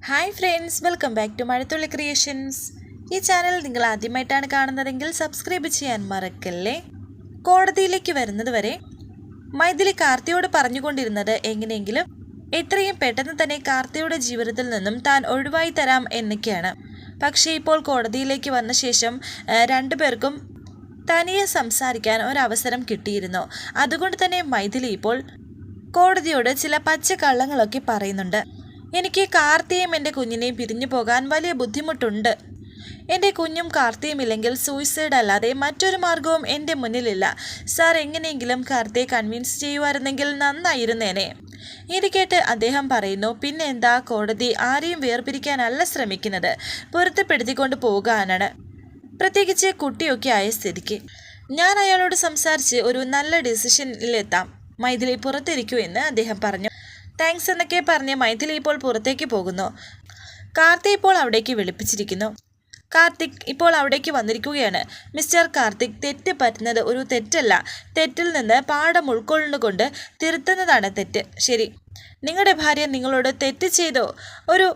Hi friends, welcome back to Mazhathulli creations. ഈ channel നിങ്ങൾ ആദ്യമായിട്ടാണ് കാണുന്നതെങ്കിൽ സബ്സ്ക്രൈബ് ചെയ്യാൻ മറക്കല്ലേ. കോടതിയിലേക്ക് വരുന്നത് വരെ മൈഥിലി കാർത്തിയോട് പറഞ്ഞുകൊണ്ടിരുന്നത് എങ്ങനെയെങ്കിലും എത്രയും പെട്ടെന്ന് തന്നെ കാർത്തിയുടെ ജീവിതത്തിൽ നിന്നും താൻ ഒഴിവായി തരാം എന്നൊക്കെയാണ്. പക്ഷേ ഇപ്പോൾ കോടതിയിലേക്ക് വന്ന ശേഷം രണ്ടുപേർക്കും തനിയെ സംസാരിക്കാൻ ഒരവസരം കിട്ടിയിരുന്നു. അതുകൊണ്ട് തന്നെ മൈഥിലി ഇപ്പോൾ കോടതിയോട് ചില പച്ചക്കള്ളങ്ങളൊക്കെ പറയുന്നുണ്ട്. എനിക്ക് കാർത്തിയും എൻ്റെ കുഞ്ഞിനെയും പിരിഞ്ഞു പോകാൻ വലിയ ബുദ്ധിമുട്ടുണ്ട്. എൻ്റെ കുഞ്ഞും കാർത്തിയും ഇല്ലെങ്കിൽ സൂയിസൈഡ് അല്ലാതെ മറ്റൊരു മാർഗവും എൻ്റെ മുന്നിലില്ല. സാർ എങ്ങനെയെങ്കിലും കാർത്തിയെ കൺവിൻസ് ചെയ്യുമായിരുന്നെങ്കിൽ നന്നായിരുന്നേനെ. ഇത് കേട്ട് അദ്ദേഹം പറയുന്നു, പിന്നെ എന്താ, കോടതി ആരെയും വേർപിരിക്കാനല്ല ശ്രമിക്കുന്നത്, പൊരുത്തപ്പെടുത്തിക്കൊണ്ട് പോകാനാണ്. പ്രത്യേകിച്ച് കുട്ടിയൊക്കെ ആയ സ്ഥിതിക്ക് ഞാൻ അയാളോട് സംസാരിച്ച് ഒരു നല്ല ഡിസിഷനിലെത്താം. മൈഥിലി പുറത്തിരിക്കൂ എന്ന് അദ്ദേഹം പറഞ്ഞു. താങ്ക്സ് എന്നൊക്കെ പറഞ്ഞ് മൈഥിലി ഇപ്പോൾ പുറത്തേക്ക് പോകുന്നു. കാർത്തിക് ഇപ്പോൾ അവിടേക്ക് വിളിപ്പിച്ചിരിക്കുന്നു. കാർത്തിക് ഇപ്പോൾ അവിടേക്ക് വന്നിരിക്കുകയാണ്. മിസ്റ്റർ കാർത്തിക്, തെറ്റ് പറ്റുന്നത് ഒരു തെറ്റല്ല, തെറ്റിൽ നിന്ന് പാഠം ഉൾക്കൊള്ളുകൊണ്ട് തിരുത്തുന്നതാണ് തെറ്റ്. ശരി, നിങ്ങളുടെ ഭാര്യ നിങ്ങളോട് തെറ്റ് ചെയ്തോ? ഒരു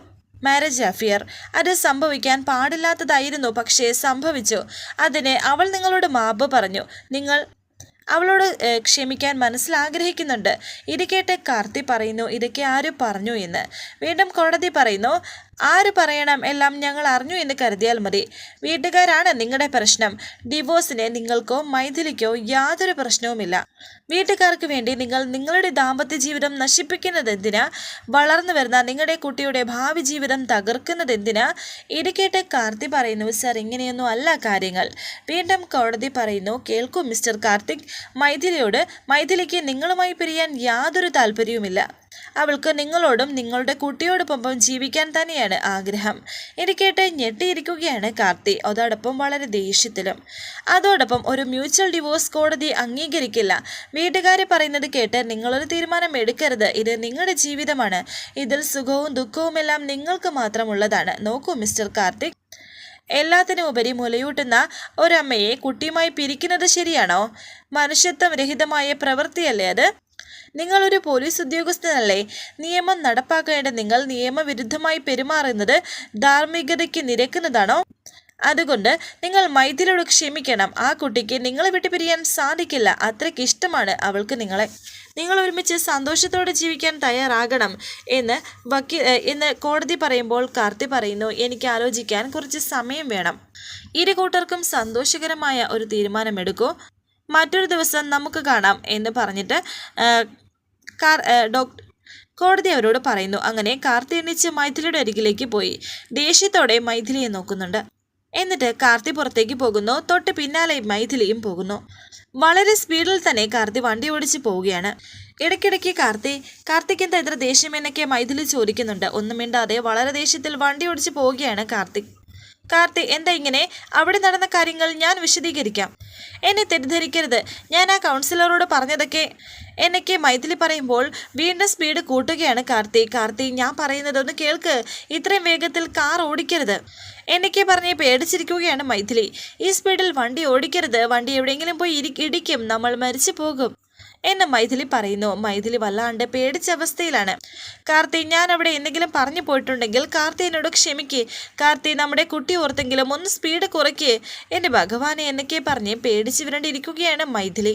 മാരേജ് അഫിയർ, അത് സംഭവിക്കാൻ പാടില്ലാത്തതായിരുന്നു, പക്ഷേ സംഭവിച്ചു. അതിന് അവൾ നിങ്ങളോട് മാപ്പ് പറഞ്ഞു. നിങ്ങൾ അവളോട് ക്ഷമിക്കാൻ മനസ്സിലാഗ്രഹിക്കുന്നുണ്ട്. ഇത് കേട്ട് കാർത്തി പറയുന്നു, ഇതൊക്കെ ആര് പറഞ്ഞു എന്ന്. വീണ്ടും കോടതി പറയുന്നു, ആര് പറയണം, എല്ലാം ഞങ്ങൾ അറിഞ്ഞു എന്ന് കരുതിയാൽ മതി. വീട്ടുകാരാണ് നിങ്ങളുടെ പ്രശ്നം. ഡിവോഴ്സിന് നിങ്ങൾക്കോ മൈഥിലിക്കോ യാതൊരു പ്രശ്നവുമില്ല. വീട്ടുകാർക്ക് വേണ്ടി നിങ്ങൾ നിങ്ങളുടെ ദാമ്പത്യ ജീവിതം നശിപ്പിക്കുന്നത് എന്തിനാ? വളർന്നു വരുന്ന നിങ്ങളുടെ കുട്ടിയുടെ ഭാവി ജീവിതം തകർക്കുന്നത് എന്തിനാ? ഇത് കേട്ട് കാർത്തി പറയുന്നു, സർ ഇങ്ങനെയൊന്നും അല്ല കാര്യങ്ങൾ. വീണ്ടും കോടതി പറയുന്നു, കേൾക്കൂ മിസ്റ്റർ കാർത്തിക്, മൈഥിലിക്ക് നിങ്ങളുമായി പിരിയാൻ യാതൊരു താല്പര്യവുമില്ല. അവൾക്ക് നിങ്ങളോടും നിങ്ങളുടെ കുട്ടിയോടൊപ്പം ജീവിക്കാൻ തന്നെയാണ് ആഗ്രഹം. ഇത് കേട്ട് ഞെട്ടിയിരിക്കുകയാണ് കാർത്തി, അതോടൊപ്പം വളരെ ദേഷ്യത്തിലും. അതോടൊപ്പം ഒരു മ്യൂച്വൽ ഡിവോഴ്സ് കോടതി അംഗീകരിക്കില്ല. വീട്ടുകാർ പറയുന്നത് കേട്ട് നിങ്ങളൊരു തീരുമാനം എടുക്കരുത്. ഇത് നിങ്ങളുടെ ജീവിതമാണ്. ഇതിൽ സുഖവും ദുഃഖവുമെല്ലാം നിങ്ങൾക്ക് മാത്രമുള്ളതാണ്. നോക്കൂ മിസ്റ്റർ കാർത്തിക്, എല്ലാത്തിനും ഉപരി മുലയൂട്ടുന്ന ഒരമ്മയെ കുട്ടിയുമായി പിരിക്കുന്നത് ശരിയാണോ? മനുഷ്യത്വം രഹിതമായ പ്രവൃത്തിയല്ലേ അത്? നിങ്ങളൊരു പോലീസ് ഉദ്യോഗസ്ഥനല്ലേ? നിയമം നടപ്പാക്കേണ്ട നിങ്ങൾ നിയമവിരുദ്ധമായി പെരുമാറുന്നത് ധാർമ്മികതയ്ക്ക് നിരക്കുന്നതാണോ? അതുകൊണ്ട് നിങ്ങൾ മൈഥിലിയോട് ക്ഷമിക്കണം. ആ കുട്ടിക്ക് നിങ്ങളെ വിട്ടു പിരിയാൻ സാധിക്കില്ല. അത്രയ്ക്ക് ഇഷ്ടമാണ് അവൾക്ക് നിങ്ങളെ. നിങ്ങൾ ഒരുമിച്ച് സന്തോഷത്തോടെ ജീവിക്കാൻ തയ്യാറാകണം എന്ന് കോടതി പറയുമ്പോൾ കാർത്തി പറയുന്നു, എനിക്ക് ആലോചിക്കാൻ കുറച്ച് സമയം വേണം. ഇരു കൂട്ടർക്കും സന്തോഷകരമായ ഒരു തീരുമാനമെടുക്കൂ. മറ്റൊരു ദിവസം നമുക്ക് കാണാം എന്ന് പറഞ്ഞിട്ട് കോടതി അവരോട് പറയുന്നു. അങ്ങനെ കാർത്തി എണ്ണിച്ച് മൈഥിലിയുടെ അരികിലേക്ക് പോയി ദേഷ്യത്തോടെ മൈഥിലിയെ നോക്കുന്നുണ്ട്. എന്നിട്ട് കാർത്തി പുറത്തേക്ക് പോകുന്നു. തൊട്ട് പിന്നാലെ മൈഥിലിയും പോകുന്നു. വളരെ സ്പീഡിൽ തന്നെ കാർത്തി വണ്ടി ഓടിച്ച് പോവുകയാണ്. ഇടയ്ക്കിടയ്ക്ക് കാർത്തിക് എന്താ ഇത്ര ദേഷ്യം എന്നൊക്കെ മൈഥിലി ചോദിക്കുന്നുണ്ട്. ഒന്നും മിണ്ടാതെ വളരെ ദേഷ്യത്തിൽ വണ്ടി ഓടിച്ച് പോവുകയാണ് കാർത്തി എന്താ ഇങ്ങനെ? അവിടെ നടന്ന കാര്യങ്ങൾ ഞാൻ വിശദീകരിക്കാം. എന്നെ തെറ്റിദ്ധരിക്കരുത്. ഞാൻ ആ കൗൺസിലറോട് പറഞ്ഞതൊക്കെ എന്നൊക്കെ മൈഥിലി പറയുമ്പോൾ വീണ്ടും സ്പീഡ് കൂട്ടുകയാണ് കാർത്തി, ഞാൻ പറയുന്നതൊന്ന് കേൾക്ക്. ഇത്രയും വേഗത്തിൽ കാർ ഓടിക്കരുത് എന്നൊക്കെ പറഞ്ഞ് പേടിച്ചിരിക്കുകയാണ് മൈഥിലി. ഈ സ്പീഡിൽ വണ്ടി ഓടിക്കരുത്, വണ്ടി എവിടെയെങ്കിലും പോയി ഇടിക്കും, നമ്മൾ മരിച്ചു പോകും എന്ന് മൈഥിലി പറയുന്നു. മൈഥിലി വല്ലാണ്ട് പേടിച്ച അവസ്ഥയിലാണ്. കാർത്തി, ഞാൻ അവിടെ എന്തെങ്കിലും പറഞ്ഞു പോയിട്ടുണ്ടെങ്കിൽ കാർത്തി എന്നോട് ക്ഷമിക്ക്. കാർത്തി, നമ്മുടെ കുട്ടി ഓർത്തെങ്കിലും ഒന്ന് സ്പീഡ് കുറയ്ക്ക്. എൻ്റെ ഭഗവാനെ എന്നൊക്കെ പറഞ്ഞ് പേടിച്ച് വിരണ്ടിരിക്കുകയാണ് മൈഥിലി.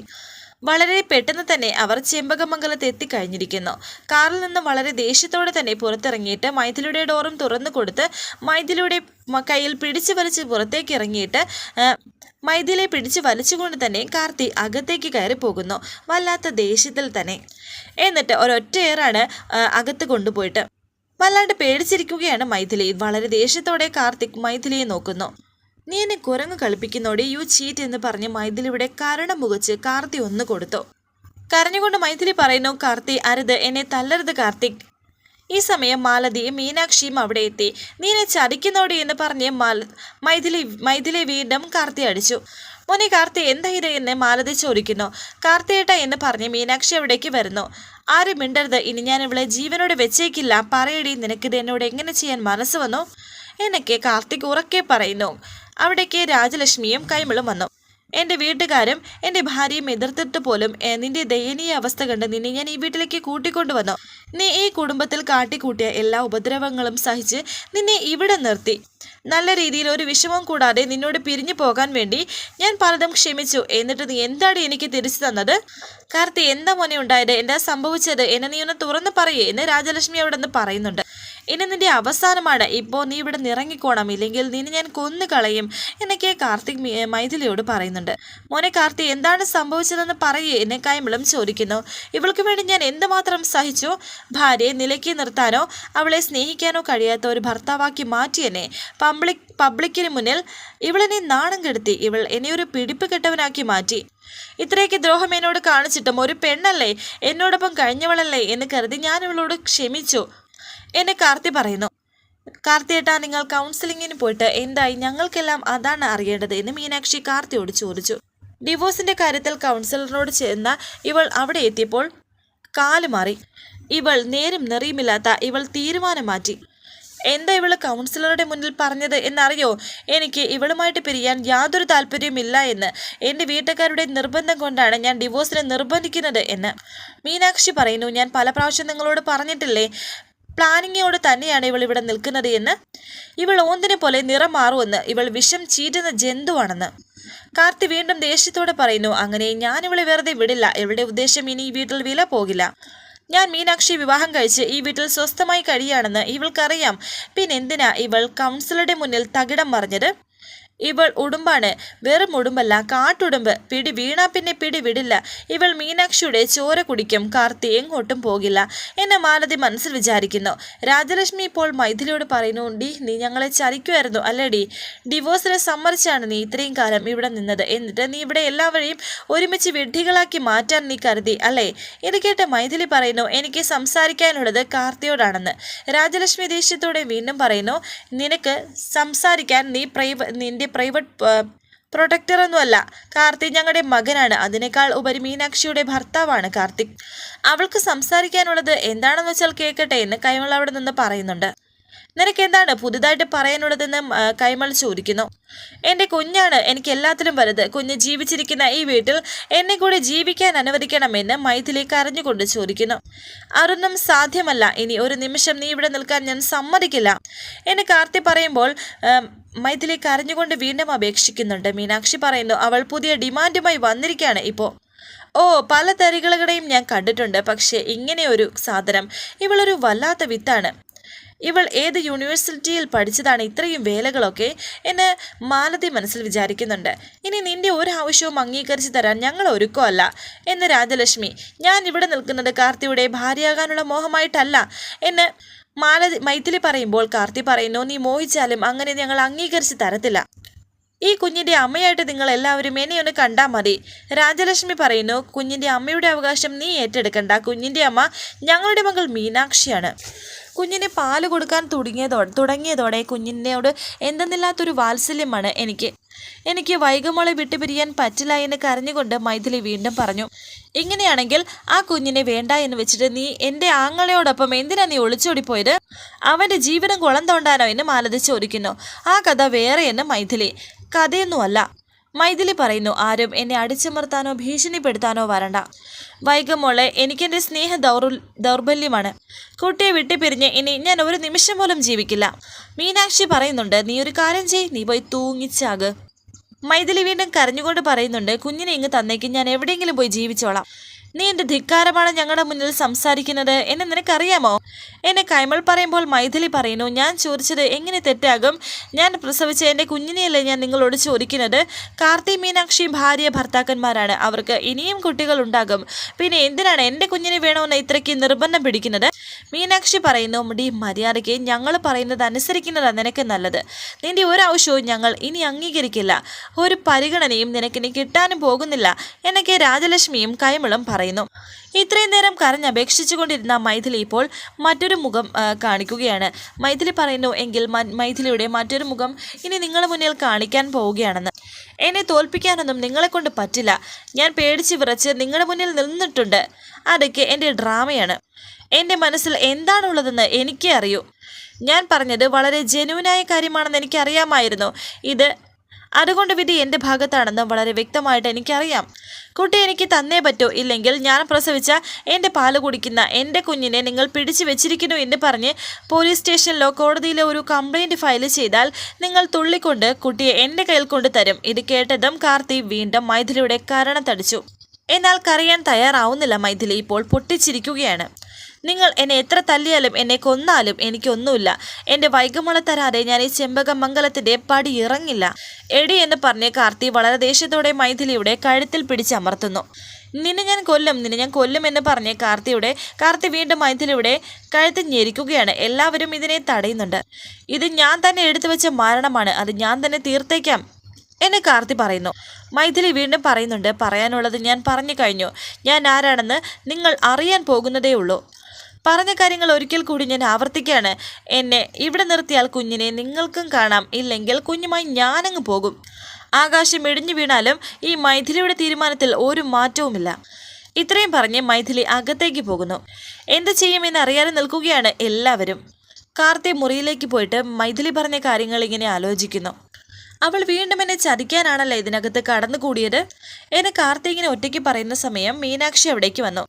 വളരെ പെട്ടെന്ന് തന്നെ അവർ ചെമ്പകമംഗലത്ത് എത്തിക്കഴിഞ്ഞിരിക്കുന്നു. കാറിൽ നിന്ന് വളരെ ദേഷ്യത്തോടെ തന്നെ പുറത്തിറങ്ങിയിട്ട് മൈഥിലിയുടെ ഡോറും തുറന്നു കൊടുത്ത് മൈഥിലിയുടെ കയ്യിൽ പിടിച്ചു വലിച്ച് പുറത്തേക്ക് ഇറങ്ങിയിട്ട് മൈഥിലിയെ പിടിച്ച് വലിച്ചുകൊണ്ട് തന്നെ കാർത്തി അകത്തേക്ക് കയറി പോകുന്നു, വല്ലാത്ത ദേഷ്യത്തിൽ തന്നെ. എന്നിട്ട് ഒരൊറ്റയേറാണ് അകത്ത് കൊണ്ടുപോയിട്ട്. വല്ലാണ്ട് പേടിച്ചിരിക്കുകയാണ് മൈഥിലി. വളരെ ദേഷ്യത്തോടെ കാർത്തിക് മൈഥിലിയെ നോക്കുന്നു. നീ എന്നെ കുരങ്ങ് കളിപ്പിക്കുന്നോടെ, യു ചീറ്റ് എന്ന് പറഞ്ഞ് മൈഥിലിയുടെ കരണം മുഖച്ച് കാർത്തി ഒന്ന് കൊടുത്തു. കരഞ്ഞുകൊണ്ട് മൈഥിലി പറയുന്നു, കാർത്തി അരുത്, എന്നെ തല്ലരുത് കാർത്തിക്. ഈ സമയം മാലതിയും മീനാക്ഷിയും അവിടെ എത്തി. നീ എന്നെ ചതിക്കുന്നോടി എന്ന് പറഞ്ഞ് മൈഥിലി വീണ്ടും കാർത്തി അടിച്ചു. മോനെ കാർത്തി, എന്താ ഇത് എന്ന് മാലതി ചോദിക്കുന്നു. കാർത്തിയേട്ട എന്ന് പറഞ്ഞ് മീനാക്ഷി അവിടേക്ക് വരുന്നു. ആരും മിണ്ടരുത്, ഇനി ഞാൻ ഇവളെ ജീവനോട് വെച്ചേക്കില്ല. പറയടി, നിനക്കിത് എന്നോട് എങ്ങനെ ചെയ്യാൻ മനസ്സ് വന്നു എന്നൊക്കെ കാർത്തിക് ഉറക്കെ പറയുന്നു. അവിടേക്ക് രാജലക്ഷ്മിയും കൈമളും വന്നു. എൻ്റെ വീട്ടുകാരും എൻ്റെ ഭാര്യയും എതിർത്തിട്ട് പോലും നിന്റെ ദയനീയ അവസ്ഥ കണ്ട് നിന്നെ ഞാൻ ഈ വീട്ടിലേക്ക് കൂട്ടിക്കൊണ്ടുവന്നു. നീ ഈ കുടുംബത്തിൽ കാട്ടിക്കൂട്ടിയ എല്ലാ ഉപദ്രവങ്ങളും സഹിച്ച് നിന്നെ ഇവിടെ നിർത്തി. നല്ല രീതിയിൽ ഒരു വിഷമം കൂടാതെ നിന്നോട് പിരിഞ്ഞു പോകാൻ വേണ്ടി ഞാൻ പലതും ക്ഷമിച്ചു. എന്നിട്ട് നീ എന്താണ് എനിക്ക് തിരിച്ചു തന്നത്? കാർത്തി, എന്താ മോനെ ഉണ്ടായത്? എന്താ സംഭവിച്ചത്? എന്നെ നീ ഒന്ന് തുറന്ന് പറയേ എന്ന് രാജലക്ഷ്മി അവിടെ നിന്ന് പറയുന്നുണ്ട്. ഇനി നിന്റെ അവസാനമാണ്. ഇപ്പോൾ നീ ഇവിടെ നിറങ്ങിക്കോണം, ഇല്ലെങ്കിൽ നിന്നെ ഞാൻ കൊന്നു കളയും എന്നൊക്കെ കാർത്തിക് മൈഥിലിയോട് പറയുന്നുണ്ട്. മോനെ കാർത്തി, എന്താണ് സംഭവിച്ചതെന്ന് പറയേ എന്നെ കൈമളും ചോദിക്കുന്നു. ഇവൾക്ക് വേണ്ടി ഞാൻ എന്തുമാത്രം സഹിച്ചു. ഭാര്യയെ നിലയ്ക്ക് നിർത്താനോ അവളെ സ്നേഹിക്കാനോ കഴിയാത്ത ഒരു ഭർത്താവാക്കി മാറ്റിയെന്നെ. പബ്ലിക്കിന് മുന്നിൽ ഇവളെന്നെ നാണം കെടുത്തി. ഇവൾ എന്നെ ഒരു പിടിപ്പ് കെട്ടവനാക്കി മാറ്റി. ഇത്രയൊക്കെ ദ്രോഹം എന്നോട് കാണിച്ചിട്ടും ഒരു പെണ്ണല്ലേ, എന്നോടൊപ്പം കഴിഞ്ഞവളല്ലേ എന്ന് കരുതി ഞാൻ ഇവളോട് ക്ഷമിച്ചു എന്നെ കാർത്തി പറയുന്നു. കാർത്തിയേട്ടാ, നിങ്ങൾ കൗൺസിലിങ്ങിന് പോയിട്ട് എന്തായി? ഞങ്ങൾക്കെല്ലാം അതാണ് അറിയേണ്ടത് എന്ന് മീനാക്ഷി കാർത്തിയോട് ചോദിച്ചു. ഡിവോഴ്സിന്റെ കാര്യത്തിൽ കൗൺസിലറിനോട് ചെന്ന ഇവൾ അവിടെ എത്തിയപ്പോൾ കാലുമാറി. ഇവൾ നേരും നെറിയുമില്ലാത്ത ഇവൾ തീരുമാനം മാറ്റി. എന്താ ഇവള് കൗൺസിലറുടെ മുന്നിൽ പറഞ്ഞത് എന്നറിയോ? എനിക്ക് ഇവളുമായിട്ട് പിരിയാൻ യാതൊരു താല്പര്യമില്ല എന്ന്. എൻ്റെ വീട്ടുകാരുടെ നിർബന്ധം കൊണ്ടാണ് ഞാൻ ഡിവോഴ്സിനെ നിർബന്ധിക്കുന്നത് എന്ന് മീനാക്ഷി പറയുന്നു. ഞാൻ പല പ്രാവശ്യം നിങ്ങളോട് പറഞ്ഞിട്ടില്ലേ, പ്ലാനിങ്ങോട് തന്നെയാണ് ഇവൾ ഇവിടെ നിൽക്കുന്നത് എന്ന്. ഇവൾ ഓന്തിനെ പോലെ നിറം മാറുമെന്ന്. ഇവൾ വിഷം ചീറ്റുന്ന ജന്തുവാണെന്ന് കാർത്തി വീണ്ടും ദേഷ്യത്തോടെ പറയുന്നു. അങ്ങനെ ഞാൻ ഇവളെ വെറുതെ വിടില്ല. ഇവളുടെ ഉദ്ദേശം ഇനി ഈ വീട്ടിൽ വില പോകില്ല. ഞാൻ മീനാക്ഷി വിവാഹം കഴിച്ച് ഈ വീട്ടിൽ സ്വസ്ഥമായി കഴിയാണെന്ന് ഇവൾക്കറിയാം. പിന്നെന്തിനാ ഇവൾ കൗൺസിലറുടെ മുന്നിൽ തകിടം മറിഞ്ഞത്? ഇവൾ ഉടുമ്പാണ്, വെറും ഉടുമ്പല്ല, കാട്ടുടുമ്പ്. പിടി വീണാ പിന്നെ പിടി വിടില്ല. ഇവൾ മീനാക്ഷിയുടെ ചോര കുടിക്കും. കാർത്തി എങ്ങോട്ടും പോകില്ല എന്നെ മാലതി മനസ്സിൽ വിചാരിക്കുന്നു. രാജലക്ഷ്മി ഇപ്പോൾ മൈഥിലിയോട് പറയുന്നു. ഡി, നീ ഞങ്ങളെ ചതിക്കുമായിരുന്നു അല്ലേടി? ഡിവോഴ്സിനെ സമ്മതിച്ചാണ് നീ ഇത്രയും കാലം ഇവിടെ നിന്നത്. എന്നിട്ട് നീ ഇവിടെ എല്ലാവരെയും ഒരുമിച്ച് വിഡ്ഢികളാക്കി മാറ്റാൻ നീ കരുതി അല്ലേ? ഇത് കേട്ട് മൈഥിലി പറയുന്നു, എനിക്ക് സംസാരിക്കാനുള്ളത് കാർത്തിയോടാണെന്ന്. രാജലക്ഷ്മി ദേഷ്യത്തോടെ വീണ്ടും പറയുന്നു, നിനക്ക് സംസാരിക്കാൻ നിന്റെ പ്രൈവറ്റ് പ്രൊട്ടക്ടറൊന്നുമല്ല. കാർത്തിക് ഞങ്ങളുടെ മകനാണ്. അതിനേക്കാൾ ഉപരി മീനാക്ഷിയുടെ ഭർത്താവാണ് കാർത്തിക്. അവൾക്ക് സംസാരിക്കാനുള്ളത് എന്താണെന്ന് വെച്ചാൽ കേൾക്കട്ടെ എന്ന് കൈമൾ അവിടെ നിന്ന് പറയുന്നുണ്ട്. നിനക്ക് എന്താണ് പുതുതായിട്ട് പറയാനുള്ളതെന്ന് കൈമൾ ചോദിക്കുന്നു. എൻ്റെ കുഞ്ഞാണ് എനിക്ക് എല്ലാത്തിലും വലുത്. കുഞ്ഞ് ജീവിച്ചിരിക്കുന്ന ഈ വീട്ടിൽ എന്നെ കൂടെ ജീവിക്കാൻ അനുവദിക്കണമെന്ന് മൈഥിലി കരഞ്ഞുകൊണ്ട് ചോദിക്കുന്നു. അതൊന്നും സാധ്യമല്ല. ഇനി ഒരു നിമിഷം നീ ഇവിടെ നിൽക്കാൻ ഞാൻ സമ്മതിക്കില്ല എന്ന് കാർത്തി പറയുമ്പോൾ മൈഥിലി കരഞ്ഞുകൊണ്ട് വീണ്ടും അപേക്ഷിക്കുന്നുണ്ട്. മീനാക്ഷി പറയുന്നു, അവൾ പുതിയ ഡിമാൻഡുമായി വന്നിരിക്കുകയാണ് ഇപ്പോൾ. ഓ, പല തരികളുടെയും ഞാൻ കണ്ടിട്ടുണ്ട്. പക്ഷേ ഇങ്ങനെയൊരു സാധനം, ഇവളൊരു വല്ലാത്ത വിത്താണ്. ഇവൾ ഏത് യൂണിവേഴ്സിറ്റിയിൽ പഠിച്ചതാണ് ഇത്രയും വേലകളൊക്കെ എന്ന് മാലതി മനസ്സിൽ വിചാരിക്കുന്നുണ്ട്. ഇനി നിന്റെ ഒരു ആവശ്യവും അംഗീകരിച്ചു തരാൻ ഞങ്ങൾ ഒരുക്കമല്ല എന്ന് രാജലക്ഷ്മി. ഞാൻ ഇവിടെ നിൽക്കുന്നത് കാർത്തിയുടെ ഭാര്യയാകാനുള്ള മോഹമായിട്ടല്ല എന്ന് മൈഥിലി പറയുമ്പോൾ കാർത്തി പറയുന്നു, നീ മോഹിച്ചാലും അങ്ങനെ ഞങ്ങൾ അംഗീകരിച്ച് തരത്തില്ല. ഈ കുഞ്ഞിൻ്റെ അമ്മയായിട്ട് നിങ്ങൾ എല്ലാവരും എന്നെ ഒന്ന് കണ്ടാൽ മതി. രാജലക്ഷ്മി പറയുന്നു, കുഞ്ഞിൻ്റെ അമ്മയുടെ അവകാശം നീ ഏറ്റെടുക്കണ്ട. കുഞ്ഞിൻ്റെ അമ്മ ഞങ്ങളുടെ മകൾ മീനാക്ഷിയാണ്. കുഞ്ഞിനെ പാല് കൊടുക്കാൻ തുടങ്ങിയതോടെ കുഞ്ഞിനോട് എന്തെന്നില്ലാത്തൊരു വാത്സല്യമാണ് എനിക്ക് വൈകമോളെ വിട്ടുപിരിയാൻ പറ്റില്ല എന്ന് കരഞ്ഞുകൊണ്ട് മൈഥിലി വീണ്ടും പറഞ്ഞു. ഇങ്ങനെയാണെങ്കിൽ ആ കുഞ്ഞിനെ വേണ്ട എന്ന് വെച്ചിട്ട് നീ എൻ്റെ ആങ്ങളയോടൊപ്പം എന്തിനാ നീ ഒളിച്ചോടിപ്പോയത്? അവൻ്റെ ജീവനം കുളം തോണ്ടാനോ എന്ന് മാലതി ചോദിക്കുന്നു. ആ കഥ വേറെ എന്ന് മൈഥിലി. കഥയൊന്നുമല്ല. മൈഥിലി പറയുന്നു, ആരും എന്നെ അടിച്ചമർത്താനോ ഭീഷണിപ്പെടുത്താനോ വരണ്ട. വൈകമോളെ, എനിക്കെൻ്റെ സ്നേഹ ദൗർബല്യമാണ്. കുട്ടിയെ വിട്ടുപിരിഞ്ഞ് ഇനി ഞാൻ ഒരു നിമിഷം പോലും ജീവിക്കില്ല. മീനാക്ഷി പറയുന്നുണ്ട്, നീ ഒരു കാര്യം ചെയ്, നീ പോയി തൂങ്ങിച്ചാക്. മൈഥിലി വീണ്ടും കരഞ്ഞുകൊണ്ട് പറയുന്നുണ്ട്, കുഞ്ഞിനെ ഇങ്ങ് തന്നേക്ക്, ഞാൻ എവിടെയെങ്കിലും പോയി ജീവിച്ചോളാം. നീ എൻ്റെ ധിക്കാരമാണ് ഞങ്ങളുടെ മുന്നിൽ സംസാരിക്കുന്നത് എന്ന് നിനക്കറിയാമോ എന്നെ കൈമൾ പറയുമ്പോൾ മൈഥിലി പറയുന്നു, ഞാൻ ചോദിച്ചത് എങ്ങനെ തെറ്റാകും? ഞാൻ പ്രസവിച്ച എൻ്റെ കുഞ്ഞിനെയല്ലേ ഞാൻ നിങ്ങളോട് ചോദിക്കുന്നത്? കാർത്തി മീനാക്ഷി ഭാര്യ ഭർത്താക്കന്മാരാണ്. അവർക്ക് ഇനിയും കുട്ടികൾ ഉണ്ടാകും. പിന്നെ എന്തിനാണ് എൻ്റെ കുഞ്ഞിനെ വേണമെന്ന് ഇത്രയ്ക്ക് നിർബന്ധം പിടിക്കുന്നത്? മീനാക്ഷി പറയുന്നു, മുടി മര്യാദയ്ക്ക് ഞങ്ങൾ പറയുന്നത് അനുസരിക്കുന്നതാണ് നിനക്ക് നല്ലത്. നിന്റെ ഒരാവശ്യവും ഞങ്ങൾ ഇനി അംഗീകരിക്കില്ല. ഒരു പരിഗണനയും നിനക്കിനി കിട്ടാനും പോകുന്നില്ല എന്നൊക്കെ രാജലക്ഷ്മിയും കൈമളും പറയുന്നു. ഇത്രയും നേരം കരഞ്ഞപേക്ഷിച്ചുകൊണ്ടിരുന്ന മൈഥിലി ഇപ്പോൾ മറ്റൊരു മുഖം കാണിക്കുകയാണ്. മൈഥിലി പറയുന്നു, എങ്കിൽ മൈഥിലിയുടെ മറ്റൊരു മുഖം ഇനി നിങ്ങളുടെ മുന്നിൽ കാണിക്കാൻ പോവുകയാണെന്ന്. എന്നെ തോൽപ്പിക്കാനൊന്നും നിങ്ങളെക്കൊണ്ട് പറ്റില്ല. ഞാൻ പേടിച്ച് വിറച്ച് നിങ്ങളുടെ മുന്നിൽ നിന്നിട്ടുണ്ട്. അതൊക്കെ എൻ്റെ ഡ്രാമയാണ്. എൻ്റെ മനസ്സിൽ എന്താണുള്ളതെന്ന് എനിക്കേ അറിയൂ. ഞാൻ പറഞ്ഞത് വളരെ ജെന്യൂനായ കാര്യമാണെന്ന് എനിക്കറിയാമായിരുന്നു. ഇത് അതുകൊണ്ട് വിധി എൻ്റെ ഭാഗത്താണെന്ന് വളരെ വ്യക്തമായിട്ട് എനിക്കറിയാം. കുട്ടി എനിക്ക് തന്നേ പറ്റൂ, ഇല്ലെങ്കിൽ ഞാൻ പ്രസവിച്ച എൻ്റെ പാല് കുടിക്കുന്ന എൻ്റെ കുഞ്ഞിനെ നിങ്ങൾ പിടിച്ചു വെച്ചിരിക്കുന്നു എന്ന് പറഞ്ഞ് പോലീസ് സ്റ്റേഷനിലോ കോടതിയിലോ ഒരു കംപ്ലൈൻറ്റ് ഫയൽ ചെയ്താൽ നിങ്ങൾ തുള്ളിക്കൊണ്ട് കുട്ടിയെ എൻ്റെ കയ്യിൽ കൊണ്ട് തരും. ഇത് കേട്ടതും കാർത്തി വീണ്ടും മൈഥിലിയുടെ കരണത്തടിച്ചു. എന്നാൽ കരയാൻ തയ്യാറാവുന്നില്ല മൈഥിലി. ഇപ്പോൾ പൊട്ടിച്ചിരിക്കുകയാണ്. നിങ്ങൾ എന്നെ എത്ര തല്ലിയാലും എന്നെ കൊന്നാലും എനിക്കൊന്നുമില്ല. എൻ്റെ വൈകമുള തരാതെ ഞാൻ ഈ ചെമ്പകമംഗലത്തിൻ്റെ പടി ഇറങ്ങില്ല. എടി എന്ന് പറഞ്ഞ് കാർത്തി വളരെ ദേഷ്യത്തോടെ മൈഥിലിയുടെ കഴുത്തിൽ പിടിച്ചമർത്തുന്നു. നിന്നെ ഞാൻ കൊല്ലും എന്ന് പറഞ്ഞ് കാർത്തി വീണ്ടും മൈഥിലിയുടെ കഴുത്ത് ഞെരിക്കുകയാണ്. എല്ലാവരും ഇതിനെ തടയുന്നുണ്ട്. ഇത് ഞാൻ തന്നെ എടുത്തു വെച്ച മരണമാണ്, അത് ഞാൻ തന്നെ തീർത്തേക്കാം എന്ന് കാർത്തി പറയുന്നു. മൈഥിലി വീണ്ടും പറയുന്നുണ്ട്, പറയാനുള്ളത് ഞാൻ പറഞ്ഞു കഴിഞ്ഞു. ഞാൻ ആരാണെന്ന് നിങ്ങൾ അറിയാൻ പോകുന്നതേ ഉള്ളൂ. പറഞ്ഞ കാര്യങ്ങൾ ഒരിക്കൽ കൂടി ഞാൻ ആവർത്തിക്കുകയാണ്. എന്നെ ഇവിടെ നിർത്തിയാൽ കുഞ്ഞിനെ നിങ്ങൾക്കും കാണാം, ഇല്ലെങ്കിൽ കുഞ്ഞുമായി ഞാനങ്ങ് പോകും. ആകാശം ഇടിഞ്ഞു വീണാലും ഈ മൈഥിലിയുടെ തീരുമാനത്തിൽ ഒരു മാറ്റവുമില്ല. ഇത്രയും പറഞ്ഞ് മൈഥിലി അകത്തേക്ക് പോകുന്നു. എന്ത് ചെയ്യുമെന്ന് അറിയാതെ നിൽക്കുകയാണ് എല്ലാവരും. കാർത്തി മുറിയിലേക്ക് പോയിട്ട് മൈഥിലി പറഞ്ഞ കാര്യങ്ങൾ ഇങ്ങനെ ആലോചിക്കുന്നു. അവൾ വീണ്ടും എന്നെ ചതിക്കാനാണല്ലോ ഇതിനകത്ത് കടന്നുകൂടിയത് എന്ന് കാർത്തികിനെ ഒറ്റയ്ക്ക് പറയുന്ന സമയം മീനാക്ഷി അവിടേക്ക് വന്നു.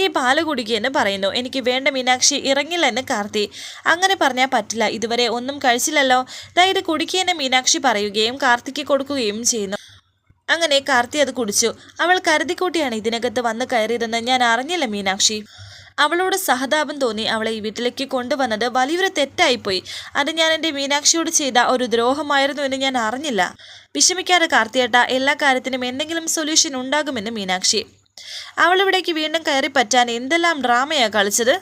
ഈ പാല് കുടിക്കുകയെന്ന് പറയുന്നു. എനിക്ക് വേണ്ട മീനാക്ഷി, ഇറങ്ങില്ല എന്ന് കാർത്തി. അങ്ങനെ പറഞ്ഞാൽ പറ്റില്ല, ഇതുവരെ ഒന്നും കഴിച്ചില്ലല്ലോ. ഇത് കുടിക്കുകയെന്ന് മീനാക്ഷി പറയുകയും കാർത്തിക്ക് കൊടുക്കുകയും ചെയ്യുന്നു. അങ്ങനെ കാർത്തി അത് കുടിച്ചു. അവൾ കരുതിക്കൂട്ടിയാണ് ഇതിനകത്ത് വന്ന് കയറിയതെന്ന് ഞാൻ അറിഞ്ഞില്ല മീനാക്ഷി. അവളോട് സഹതാപം തോന്നി. അവളെ ഈ വീട്ടിലേക്ക് കൊണ്ടുവന്നത് വലിയൊരു തെറ്റായിപ്പോയി. അത് ഞാൻ എൻ്റെ മീനാക്ഷിയോട് ചെയ്ത ഒരു ദ്രോഹമായിരുന്നു എന്ന് ഞാൻ അറിഞ്ഞില്ല. വിഷമിക്കാതെ കാർത്തിയേട്ട, എല്ലാ കാര്യത്തിനും എന്തെങ്കിലും സൊല്യൂഷൻ ഉണ്ടാകുമെന്ന് മീനാക്ഷി. അവളിവിടേക്ക് വീണ്ടും കയറി പറ്റാൻ എന്തെല്ലാം ഡ്രാമയാണ് കളിച്ചത്.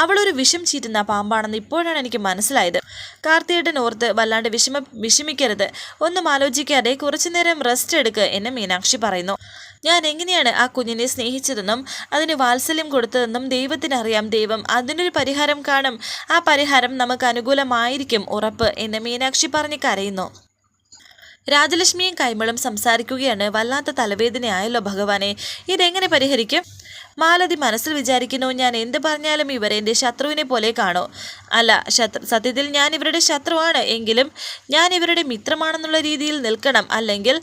അവളൊരു വിഷം ചീറ്റുന്ന പാമ്പാണെന്ന് ഇപ്പോഴാണ് എനിക്ക് മനസ്സിലായത്. കാർത്തിയേട്ടൻ ഓർത്ത് വല്ലാണ്ട് വിഷമിക്കരുത്. ഒന്നും ആലോചിക്കാതെ കുറച്ചു നേരം റെസ്റ്റ് എടുക്കുക എന്ന് മീനാക്ഷി പറയുന്നു. ഞാൻ എങ്ങനെയാണ് ആ കുഞ്ഞിനെ സ്നേഹിച്ചതെന്നും അതിന് വാത്സല്യം കൊടുത്തതെന്നും ദൈവത്തിനറിയാം. ദൈവം അതിനൊരു പരിഹാരം കാണും. ആ പരിഹാരം നമുക്ക് അനുകൂലമായിരിക്കും, ഉറപ്പ് എന്ന് മീനാക്ഷി പറഞ്ഞ് കരയുന്നു. രാജലക്ഷ്മിയും കൈമളും സംസാരിക്കുകയാണ്. വല്ലാത്ത തലവേദനയായല്ലോ ഭഗവാനെ, ഇതെങ്ങനെ പരിഹരിക്കും? മാലതി മനസ്സിൽ വിചാരിക്കുന്നു, ഞാൻ എന്ത് പറഞ്ഞാലും ഇവരെ എൻ്റെ ശത്രുവിനെ പോലെ കാണൂ. അല്ല, സത്യത്തിൽ ഞാൻ ഇവരുടെ ശത്രുവാണ്, എങ്കിലും ഞാൻ ഇവരുടെ മിത്രമാണെന്നുള്ള രീതിയിൽ നിൽക്കണം. അല്ലെങ്കിൽ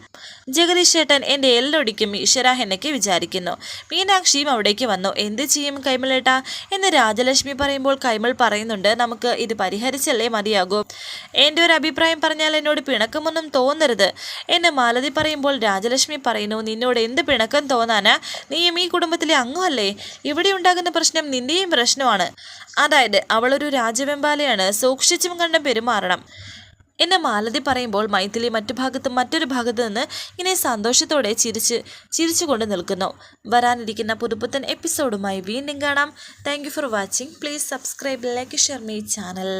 ജഗദീഷ് ചേട്ടൻ എൻ്റെ എല്ലൊടിക്കും ഈശ്വര എന്നൊക്കെ വിചാരിക്കുന്നു. മീനാക്ഷിയും അവിടേക്ക് വന്നു. എന്ത് ചെയ്യും കൈമളേട്ടാ എന്ന് രാജലക്ഷ്മി പറയുമ്പോൾ കൈമൾ പറയുന്നുണ്ട്, നമുക്ക് ഇത് പരിഹരിച്ചല്ലേ മതിയാകൂ. എൻ്റെ ഒരു അഭിപ്രായം പറഞ്ഞാൽ എന്നോട് പിണക്കമൊന്നും തോന്നരുത് എന്ന് മാലതി പറയുമ്പോൾ രാജലക്ഷ്മി പറയുന്നു, നിന്നോട് എന്ത് പിണക്കം തോന്നാനാ? നീയും ഈ കുടുംബത്തിലെ അംഗമല്ലേ? ഇവിടെ ഉണ്ടാകുന്ന പ്രശ്നം നിന്റെയും പ്രശ്നമാണ്. അതായത് അവളൊരു രാജവെമ്പാലയാണ്, സൂക്ഷിച്ചും കണ്ടും പെരുമാറണം എന്ന് മാലതി പറയുമ്പോൾ മൈഥിലി മറ്റൊരു ഭാഗത്ത് നിന്ന് ഇങ്ങനെ സന്തോഷത്തോടെ ചിരിച്ചുകൊണ്ട് നിൽക്കുന്നു. വരാനിരിക്കുന്ന പുതുപുത്തൻ എപ്പിസോഡുമായി വീണ്ടും കാണാം. Thank you for watching. Please subscribe, like, share my channel.